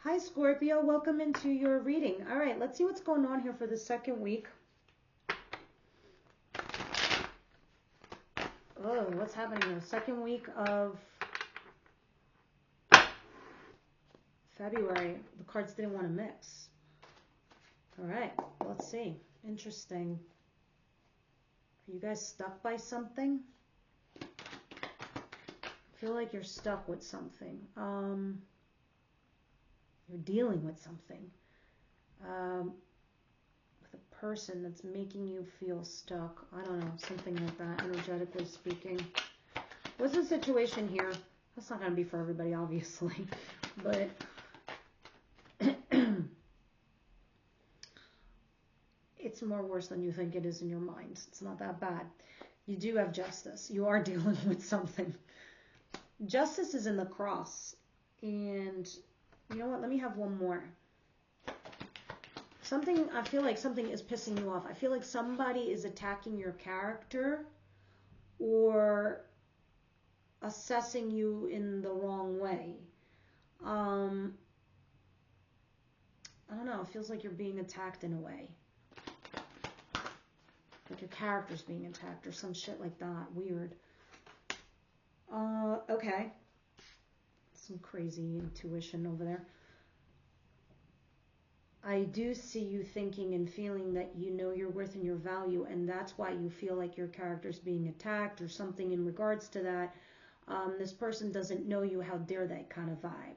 Hi, Scorpio. Welcome into your reading. All right, let's see what's going on here for the second week. Oh, what's happening here? Second week of February. The cards didn't want to mix. All right, let's see. Interesting. Are you guys stuck by something? I feel like you're stuck with something. You're dealing with something. With a person that's making you feel stuck. I don't know, something like that, energetically speaking. What's the situation here? That's not going to be for everybody, obviously. But it's more worse than you think it is in your mind. It's not that bad. You do have justice. You are dealing with something. Justice is in the cross. And you know what? Let me have one more. I feel like something is pissing you off. I feel like somebody is attacking your character or assessing you in the wrong way. I don't know. It feels like you're being attacked in a way. Like your character's being attacked or some shit like that. Weird. Okay. Some crazy intuition over there. I do see you thinking and feeling that you know your worth and your value, and that's why you feel like your character's being attacked or something in regards to that. This person doesn't know you, how dare they kind of vibe.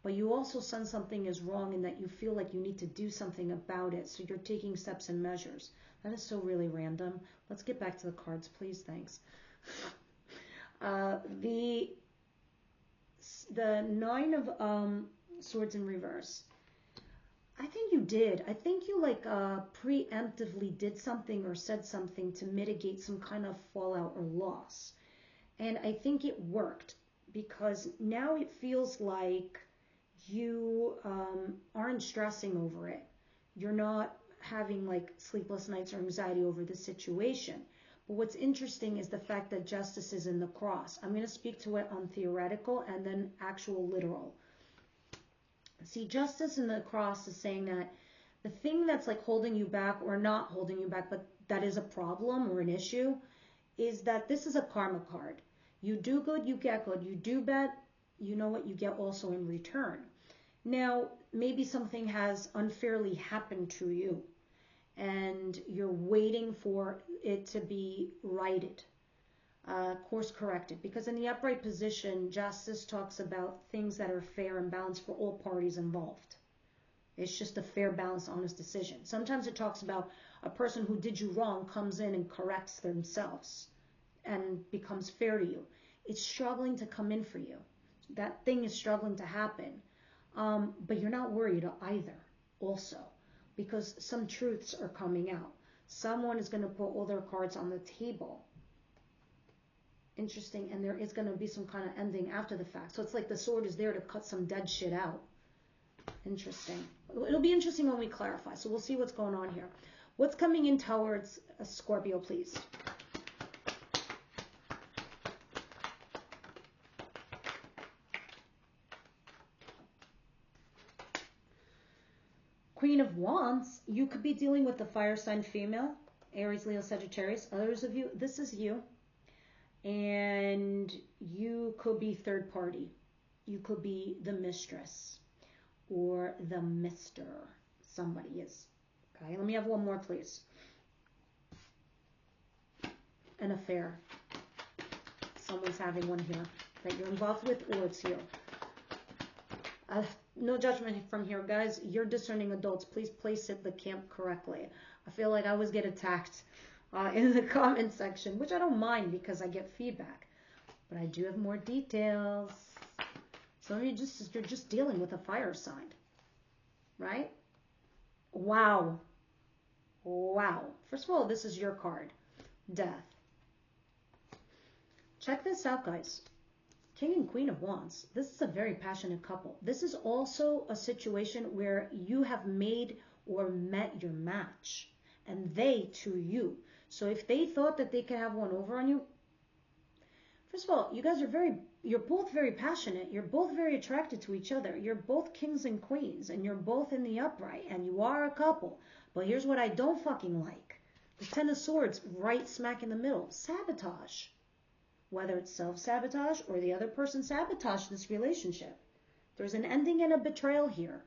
But you also sense something is wrong and that you feel like you need to do something about it, so you're taking steps and measures. That is so really random. Let's get back to the cards, please. Thanks. The Nine of Swords in reverse. I think you did. I think you like preemptively did something or said something to mitigate some kind of fallout or loss. And I think it worked because now it feels like you aren't stressing over it. You're not having like sleepless nights or anxiety over the situation. But what's interesting is the fact that justice is in the cross. I'm going to speak to it on theoretical and then actual literal. See, justice in the cross is saying that the thing that's like holding you back or not holding you back, but that is a problem or an issue, is that this is a karma card. You do good, you get good. You do bad, you know what you get also in return. Now, maybe something has unfairly happened to you and you're waiting for it to be righted. Course corrected, because in the upright position, justice talks about things that are fair and balanced for all parties involved. It's just a fair, balanced, honest decision. Sometimes it talks about a person who did you wrong comes in and corrects themselves and becomes fair to you. It's struggling to come in for you. That thing is struggling to happen. But you're not worried either also, because some truths are coming out. Someone is going to put all their cards on the table. Interesting, and there is going to be some kind of ending after the fact. So it's like the sword is there to cut some dead shit out. Interesting. It'll be interesting when we clarify. So we'll see what's going on here. What's coming in towards Scorpio, please? Queen of Wands. You could be dealing with the fire sign female, Aries, Leo, Sagittarius. Others of you, this is you. And you could be third party. You could be the mistress or the mister. Somebody is. Okay, let me have one more, please. An affair. Someone's having one here that you're involved with, or it's you. No judgment from here, guys. You're discerning adults. Please place it the camp correctly. I feel like I always get attacked in the comment section, which I don't mind because I get feedback. But I do have more details. So you're just dealing with a fire sign, right? Wow. Wow. First of all, this is your card. Death. Check this out, guys. King and Queen of Wands. This is a very passionate couple. This is also a situation where you have made or met your match, and they to you. So if they thought that they could have one over on you, first of all, you guys are very, you're both very passionate. You're both very attracted to each other. You're both kings and queens, and you're both in the upright, and you are a couple. But here's what I don't fucking like. The Ten of Swords right smack in the middle. Sabotage. Whether it's self-sabotage or the other person sabotaged this relationship. There's an ending and a betrayal here.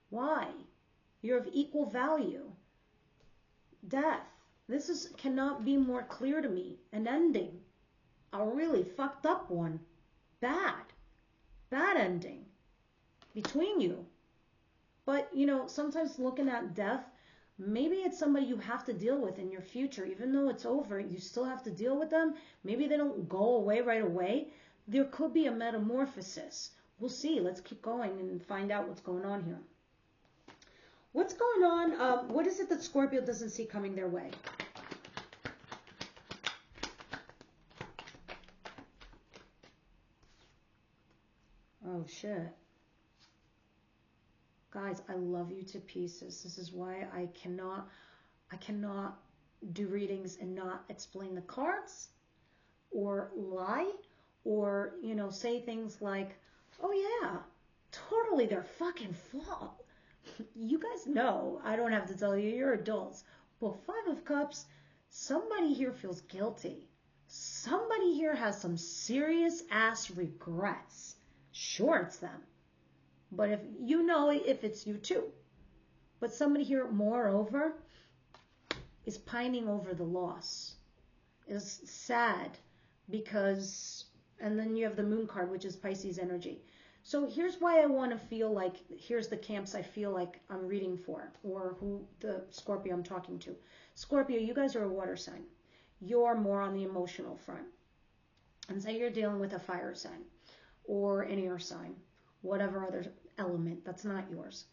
Why? You're of equal value. Death. This cannot be more clear to me. An ending. A really fucked up one. Bad. Bad ending. Between you. But, you know, sometimes looking at death, maybe it's somebody you have to deal with in your future. Even though it's over, you still have to deal with them. Maybe they don't go away right away. There could be a metamorphosis. We'll see. Let's keep going and find out what's going on here. What's going on? What is it that Scorpio doesn't see coming their way? Oh, shit. Guys, I love you to pieces. This is why I cannot do readings and not explain the cards or lie or, you know, say things like, oh yeah, totally their fucking fault. You guys know, I don't have to tell you, you're adults. But Five of Cups, somebody here feels guilty. Somebody here has some serious ass regrets. Sure, it's them. But if you know if it's you too. But somebody here, moreover, is pining over the loss. Is sad because, and then you have the Moon card, which is Pisces energy. So here's why I want to feel like, here's the camps I feel like I'm reading for, or who the Scorpio I'm talking to. Scorpio, you guys are a water sign. You're more on the emotional front. And say you're dealing with a fire sign, or an air sign, whatever other element that's not yours.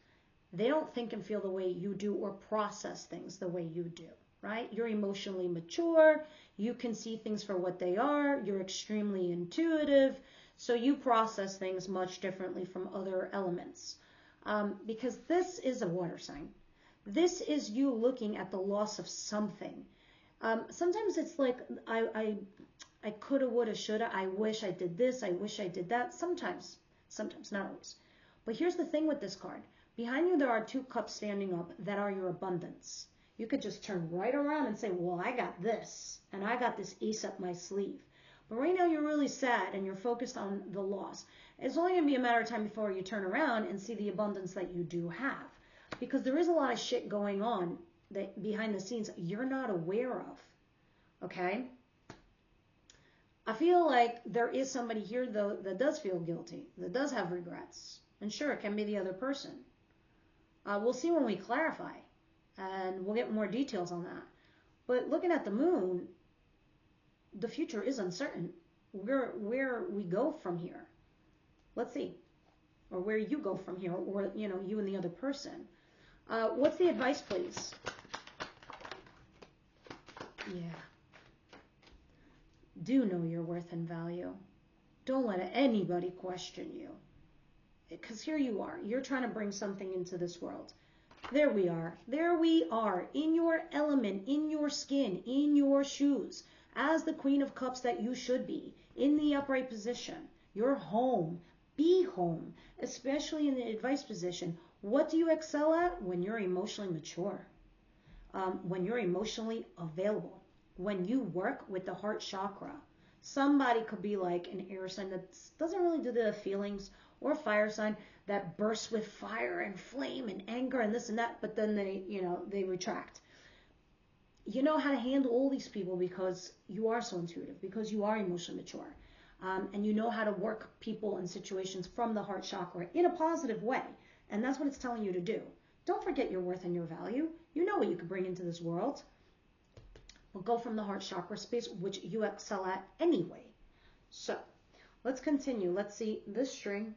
They don't think and feel the way you do or process things the way you do, right? You're emotionally mature. You can see things for what they are. You're extremely intuitive. So you process things much differently from other elements. Because this is a water sign. This is you looking at the loss of something. Sometimes it's like, I coulda, woulda, shoulda. I wish I did this. I wish I did that. Sometimes, not always. But here's the thing with this card. Behind you, there are two cups standing up that are your abundance. You could just turn right around and say, well, I got this, and I got this ace up my sleeve. But right now, you're really sad, and you're focused on the loss. It's only going to be a matter of time before you turn around and see the abundance that you do have. Because there is a lot of shit going on that behind the scenes you're not aware of. Okay? I feel like there is somebody here, though, that does feel guilty, that does have regrets. And sure, it can be the other person. We'll see when we clarify, and we'll get more details on that. But looking at the moon, the future is uncertain. Where we go from here. Let's see. Or where you go from here, or, you know, you and the other person. What's the advice, please? Yeah. Do know your worth and value. Don't let anybody question you. Because here you are. You're trying to bring something into this world. There we are. There we are. In your element, in your skin, in your shoes. As the Queen of Cups that you should be. In the upright position. You're home. Be home. Especially in the advice position. What do you excel at? When you're emotionally mature. When you're emotionally available. When you work with the heart chakra. Somebody could be like an air sign that doesn't really do the feelings, or a fire sign that bursts with fire and flame and anger and this and that, but then they retract. You know how to handle all these people because you are so intuitive, because you are emotionally mature. And you know how to work people and situations from the heart chakra in a positive way. And that's what it's telling you to do. Don't forget your worth and your value. You know what you could bring into this world. But go from the heart chakra space, which you excel at anyway. So, let's continue. Let's see this string.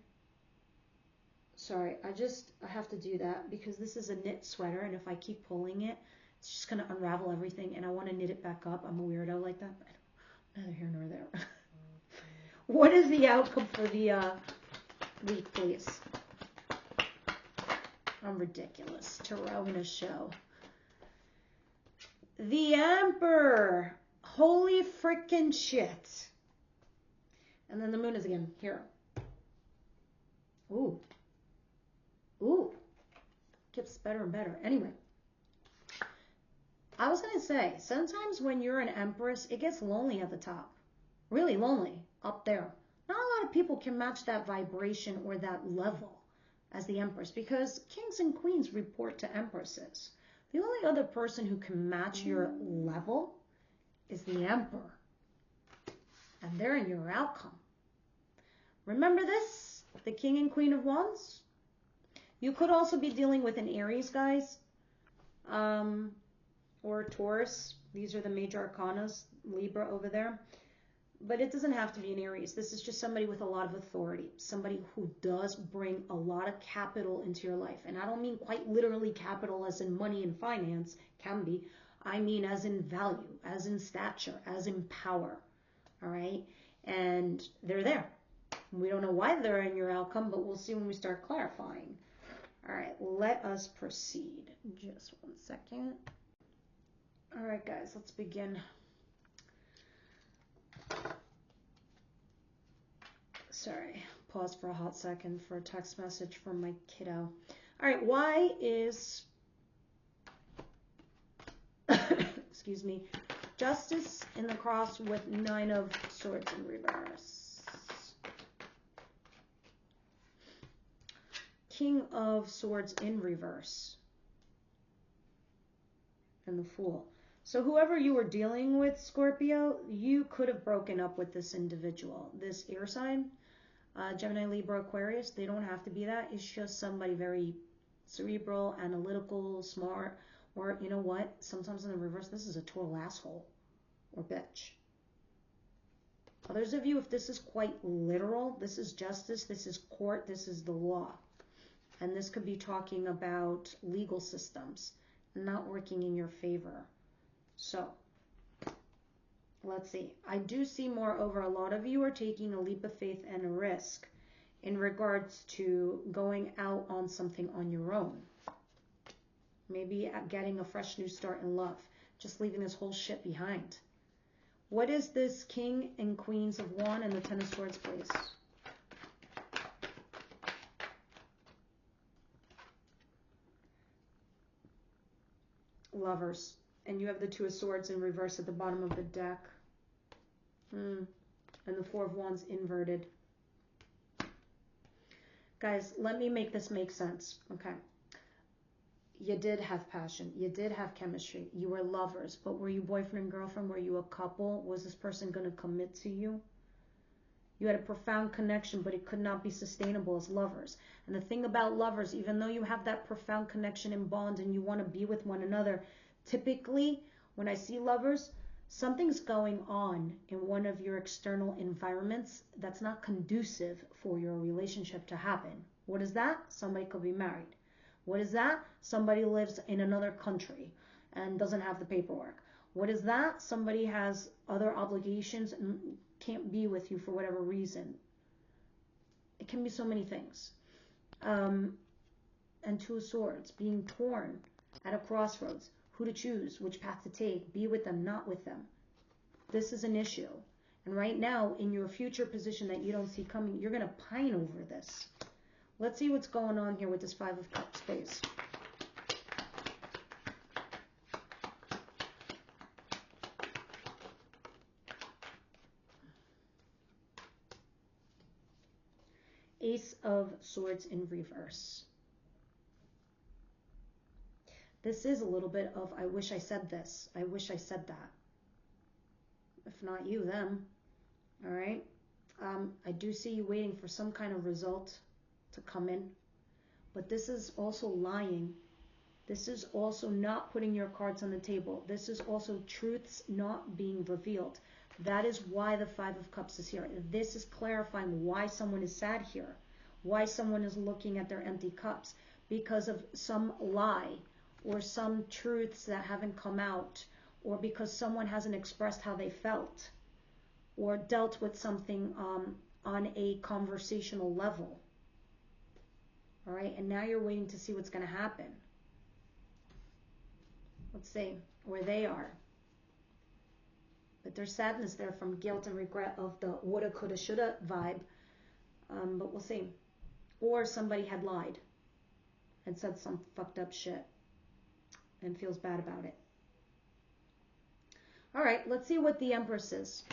Sorry, I have to do that because this is a knit sweater, and if I keep pulling it, it's just going to unravel everything, and I want to knit it back up. I'm a weirdo like that, but neither here nor there. What is the outcome for the week, please? I'm ridiculous. Tarot in a show. The Emperor. Holy frickin' shit. And then the moon is again here. Ooh. Ooh. Gets better and better. Anyway. I was going to say, sometimes when you're an empress, it gets lonely at the top. Really lonely up there. Not a lot of people can match that vibration or that level as the empress, because kings and queens report to empresses. The only other person who can match your level is the emperor. And they're in your outcome. Remember this? The king and queen of wands? You could also be dealing with an Aries, guys. Or Taurus. These are the major arcanas. Libra over there. But it doesn't have to be an Aries. This is just somebody with a lot of authority. Somebody who does bring a lot of capital into your life. And I don't mean quite literally capital as in money and finance. Can be. I mean as in value, as in stature, as in power. All right? And they're there. We don't know why they're in your outcome, but we'll see when we start clarifying. All right, let us proceed. Just 1 second. All right, guys, let's begin. Sorry, pause for a hot second for a text message from my kiddo. All right, why is, excuse me, Justice in the cross with 9 of Swords in reverse? King of Swords in reverse. And the Fool. So whoever you were dealing with, Scorpio, you could have broken up with this individual. This air sign, Gemini, Libra, Aquarius, they don't have to be that. It's just somebody very cerebral, analytical, smart, or you know what? Sometimes in the reverse, this is a total asshole or bitch. Others of you, if this is quite literal, this is justice, this is court, this is the law. And this could be talking about legal systems not working in your favor. So, let's see. I do see, moreover, a lot of you are taking a leap of faith and a risk in regards to going out on something on your own. Maybe getting a fresh new start in love. Just leaving this whole shit behind. What is this King and Queens of Wands and the Ten of Swords, please? Lovers. And you have the Two of Swords in reverse at the bottom of the deck. And the Four of Wands inverted. Guys, let me make this make sense. Okay. You did have passion. You did have chemistry. You were lovers. But were you boyfriend and girlfriend? Were you a couple? Was this person going to commit to you? You had a profound connection, but it could not be sustainable as lovers. And the thing about lovers, even though you have that profound connection and bond and you want to be with one another, typically, when I see lovers, something's going on in one of your external environments that's not conducive for your relationship to happen. What is that? Somebody could be married. What is that? Somebody lives in another country and doesn't have the paperwork. What is that? Somebody has other obligations and can't be with you for whatever reason. It can be so many things. And Two of Swords, being torn at a crossroads. Who to choose, which path to take, be with them, not with them. This is an issue. And right now, in your future position that you don't see coming, you're going to pine over this. Let's see what's going on here with this Five of Cups, please. Ace of Swords in reverse. This is a little bit of, I wish I said this. I wish I said that. If not you, them. All right. I do see you waiting for some kind of result to come in. But this is also lying. This is also not putting your cards on the table. This is also truths not being revealed. That is why the Five of Cups is here. This is clarifying why someone is sad here. Why someone is looking at their empty cups. Because of some lie. Or some truths that haven't come out, or because someone hasn't expressed how they felt, or dealt with something on a conversational level. All right, and now you're waiting to see what's going to happen. Let's see where they are. But there's sadness there from guilt and regret of the woulda, coulda, shoulda vibe. But we'll see. Or somebody had lied and said some fucked up shit and feels bad about it. All right, let's see what the Empress is.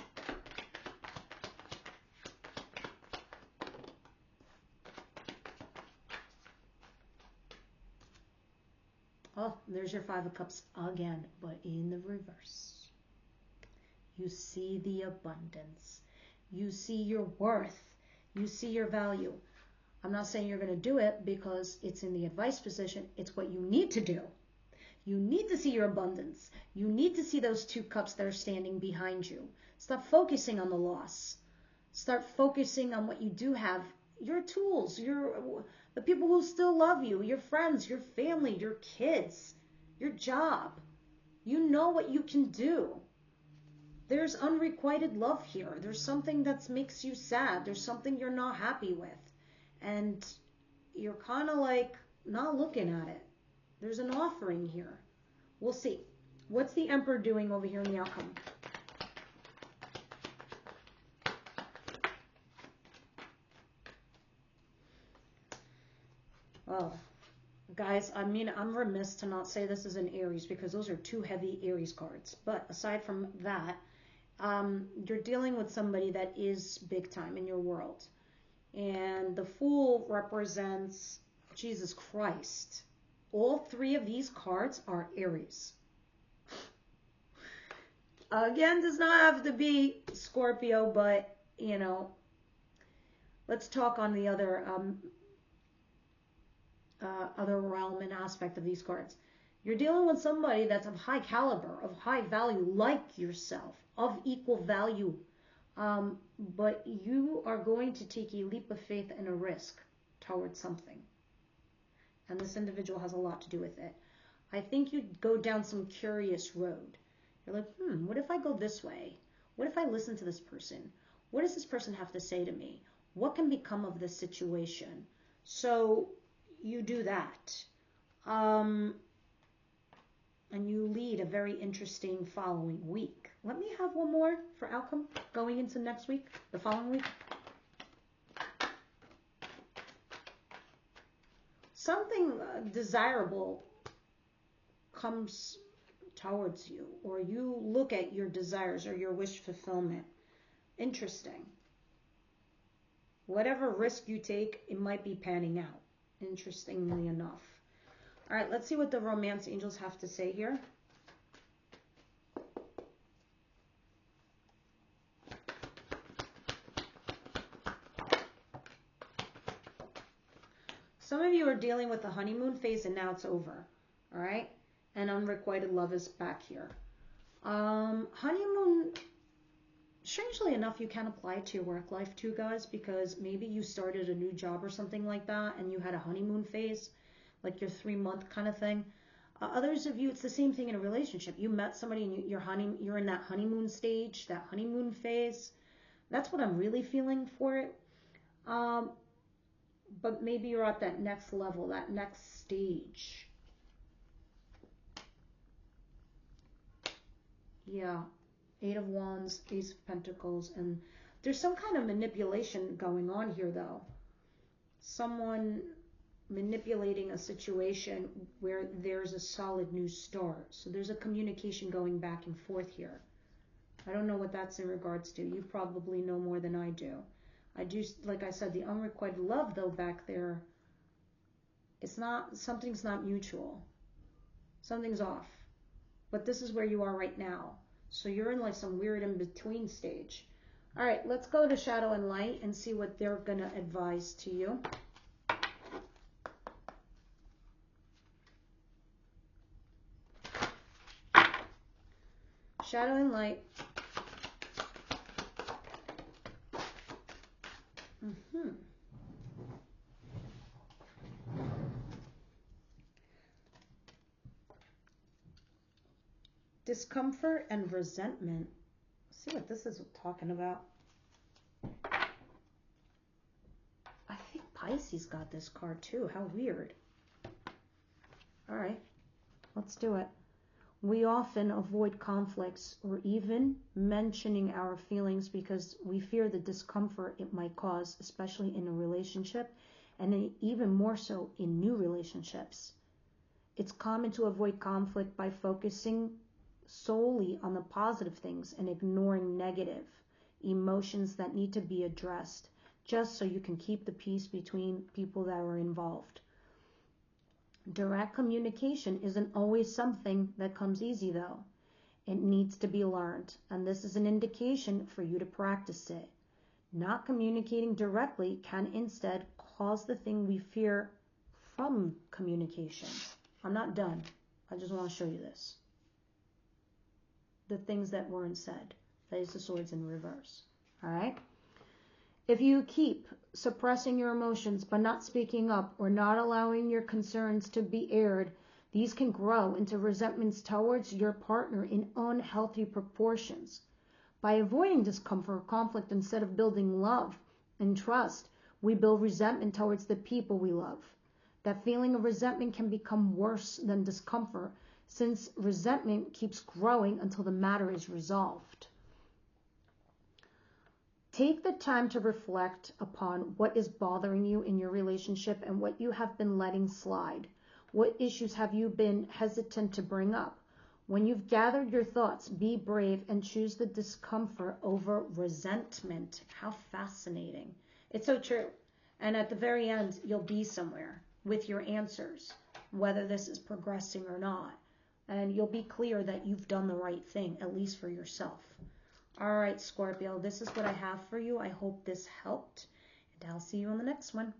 Oh, there's your Five of Cups again, but in the reverse. You see the abundance. You see your worth. You see your value. I'm not saying you're going to do it because it's in the advice position. It's what you need to do. You need to see your abundance. You need to see those 2 cups that are standing behind you. Stop focusing on the loss. Start focusing on what you do have. Your tools, the people who still love you, your friends, your family, your kids, your job. You know what you can do. There's unrequited love here. There's something that makes you sad. There's something you're not happy with. And you're kind of like not looking at it. There's an offering here. We'll see. What's the Emperor doing over here in the outcome? Oh, guys, I mean, I'm remiss to not say this is an Aries because those are 2 heavy Aries cards. But aside from that, you're dealing with somebody that is big time in your world. And the Fool represents Jesus Christ. All 3 of these cards are Aries. Again, does not have to be Scorpio, but, you know, let's talk on the other realm and aspect of these cards. You're dealing with somebody that's of high caliber, of high value, like yourself, of equal value. But you are going to take a leap of faith and a risk towards something. And this individual has a lot to do with it. I think you go down some curious road. You're like, what if I go this way? What if I listen to this person? What does this person have to say to me? What can become of this situation? So you do that. And you lead a very interesting following week. Let me have one more for outcome going into next week, the following week. Something desirable comes towards you, or you look at your desires or your wish fulfillment. Interesting. Whatever risk you take, it might be panning out, interestingly enough. All right, let's see what the romance angels have to say here. Some of you are dealing with the honeymoon phase and now it's over, all right? And unrequited love is back here. Honeymoon, strangely enough, you can apply it to your work life too, guys, because maybe you started a new job or something like that and you had a honeymoon phase, like your 3-month kind of thing. Others of you, it's the same thing in a relationship. You met somebody and you're in that honeymoon stage, that honeymoon phase. That's what I'm really feeling for it. But maybe you're at that next level, that next stage. Yeah, 8 of Wands, Ace of Pentacles, and there's some kind of manipulation going on here, though. Someone manipulating a situation where there's a solid new start. So there's a communication going back and forth here. I don't know what that's in regards to. You probably know more than I do. I do, like I said, the unrequited love, though, back there, it's not, something's not mutual. Something's off. But this is where you are right now. So you're in like some weird in-between stage. All right, let's go to Shadow and Light and see what they're going to advise to you. Shadow and Light. Discomfort and resentment. Let's see what this is talking about. I think Pisces got this card too. How weird. All right, let's do it. We often avoid conflicts or even mentioning our feelings because we fear the discomfort it might cause, especially in a relationship, and then even more so in new relationships. It's common to avoid conflict by focusing solely on the positive things and ignoring negative emotions that need to be addressed, just so you can keep the peace between people that are involved. Direct communication isn't always something that comes easy, though. It needs to be learned, and this is an indication for you to practice it. Not communicating directly can instead cause the thing we fear from communication. I'm not done. I just want to show you this. The things that weren't said. That is the swords in reverse. All right? If you keep suppressing your emotions by not speaking up or not allowing your concerns to be aired, these can grow into resentments towards your partner in unhealthy proportions. By avoiding discomfort or conflict instead of building love and trust, we build resentment towards the people we love. That feeling of resentment can become worse than discomfort, since resentment keeps growing until the matter is resolved. Take the time to reflect upon what is bothering you in your relationship and what you have been letting slide. What issues have you been hesitant to bring up? When you've gathered your thoughts, be brave and choose the discomfort over resentment. How fascinating. It's so true. And at the very end, you'll be somewhere with your answers, whether this is progressing or not. And you'll be clear that you've done the right thing, at least for yourself. All right, Scorpio, this is what I have for you. I hope this helped, and I'll see you on the next one.